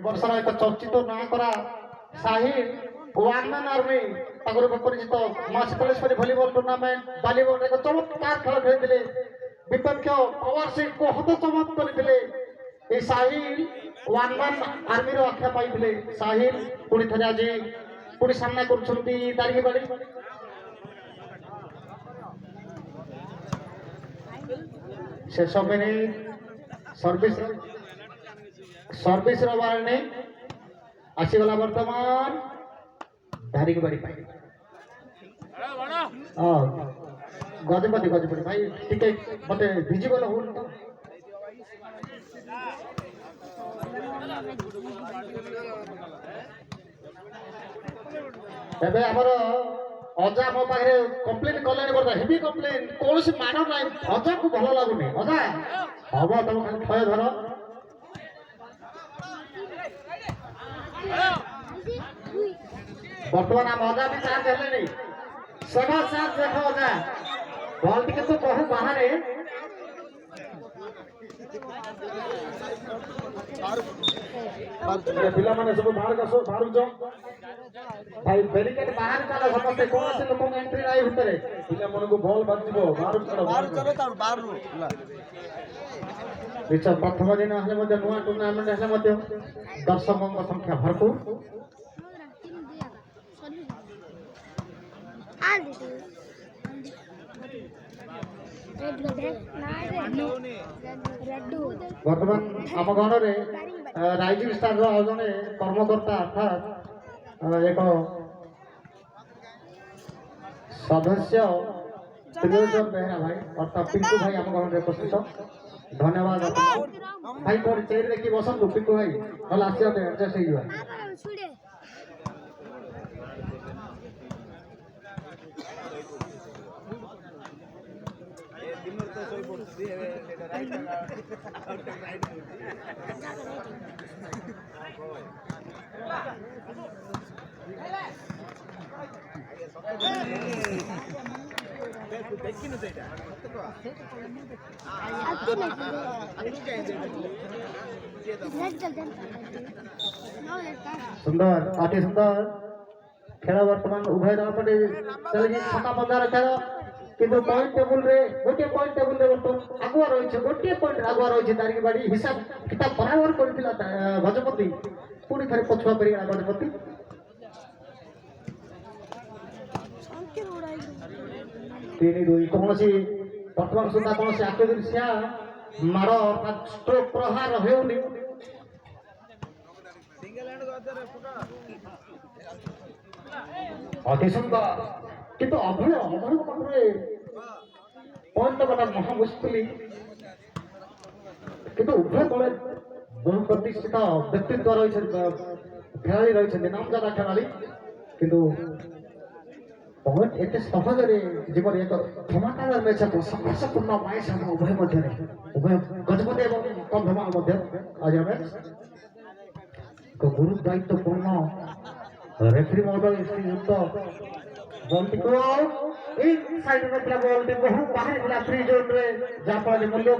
ବର୍ଷର ଏକ ଚର୍ଚ୍ଚିତ ନାଁ କରା ସାହିଲ ୱାନ୍ ମ୍ୟାନ୍ ଆର୍ମି ତାଙ୍କର ପରିଚିତ ମାସିକଲେଶ୍ୱରୀ ଭଲିବଲ ଟୁର୍ଣ୍ଣାମେଣ୍ଟ ବାଲିବଲରେ ଏକ ଚମତ୍କାର ଖେଳ ଖେଳିଥିଲେ ବିପକ୍ଷ ପାୱାର ସିଟ୍କୁ ହତଚମତ କରିଥିଲେ এই ସାହିଲ ୱାନ୍ ମ୍ୟାନ୍ ଆର୍ମିର ଆଖ୍ୟା ପାଇଥିଲେ ସାହିଲ ପୁଣି ଥରେ ଆଜି ପୁଣି ସାମ୍ନା କରୁଛନ୍ତି ଦାରିଙ୍ଗବାଡ଼ି ଶେଷ ମିନିଟ ସର୍ଭିସର ୱାର୍ଣ୍ଣିଂ ଆସିଗଲା ବର୍ତ୍ତମାନ ଦାରିଙ୍ଗବାଡ଼ି ପାଇଁ ଗଜପତି ଭାଇ ଟିକେ ମତେ ଭିଜିବଲ ହଉନି ତ ଏବେ ଆମର ଅଜା ମୋ ପାଖରେ କମ୍ପ୍ଲେନ କଲେଣି ବର୍ତ୍ତମାନ ହେଭି କମ୍ପ୍ଲେନ କୌଣସି ମାନ ନାହିଁ ଅଜାକୁ ଭଲ ଲାଗୁନି ଅଜା ହବ ତମ ଖାଲି ଥୟ ଧର ବର୍ତ୍ତମାନ ଆମ ଅଜା ବି ଚାର୍ଜ ହେଲେଣି ସେବା ଚାର୍ଜ ଦେଖ ଅଜା ବଲ୍ ଟିକେ ତ ବହୁ ବାହାରେ ପିଲାମାନେ ସବୁ ବାହାରକୁ ଯାଅ ଭାଇ ବ୍ୟାରିକେଡ୍ ବାହାରେ ଚାଲ ସମସ୍ତେ କୌଣସି ଲୋକଙ୍କ ଏଣ୍ଟ୍ରି ନାହିଁ ଭିତରେ ପିଲାମାନଙ୍କୁ ବଲ୍ ବାଜିବ ନିଶ୍ଚୟ ପ୍ରଥମ ଦିନ ହେଲେ ମଧ୍ୟ ନୂଆ ଟୁର୍ଣ୍ଣାମେଣ୍ଟ ହେଲେ ମଧ୍ୟ ଦର୍ଶକଙ୍କ ସଂଖ୍ୟା ଭରପୁର ବର୍ତ୍ତମାନ ଆମ ଘରରେ ରାଇଜିଂ ଷ୍ଟାରର ଆଉ ଜଣେ କର୍ମକର୍ତ୍ତା ଅର୍ଥାତ୍ ଏକ ସଦସ୍ୟ ତ୍ରିଲୋଚନ ବେହେରା ଭାଇ ଅର୍ଥାତ୍ ପିଙ୍କୁ ଭାଇ ଆମ ଘରରେ ଉପସ୍ଥିତ ଧନ୍ୟବାଦ ଭାଇ କୋଉଠି ଚେୟାର ଦେଖି ବସନ୍ତୁ ପିଙ୍କୁ ଭାଇ ନହେଲେ ଆସିବା ଆଡଜଷ୍ଟ ହେଇଯିବା सुंदर अति सुंदर खेल बर्तमान उभय दल पटे चली छका पंदार खेल किंतु पॉइंट टेबल रे गोटे पॉइंट टेबल रे बर्तमान आगुआ रही गोटे पॉइंट आगुआ रही दारिंगबाड़ी हिसाब किताब बराबर करथिला गजपति पुणी थे पछुआ परिगला गजपति तीन दुई कौन बर्तमान सुधा कौन आक्रोशिया माड़ स्ट्रोक प्रहार होनी अति सुंदर किंतु अभय पाखे पॉइंट बड़ा महा मुस्किल किंतु उभय दल बहु प्रतिष्ठित व्यक्तित्व रही खेलाड़ी रही नामजादा खेलाड़ी किंतु पॉइंट एत सहज जीवन एक धमाकादार मैच हम संघर्षपूर्ण मैच हम उभय मध्य उभय गजपति और कंधमाल मध्य आज आम गुरु दायित्वपूर्ण रेफरी महोदय श्रीयुक्त बॉल टी साइड में बॉल टी बहु बाहर फ्री जोन रे जहाँ मूल्य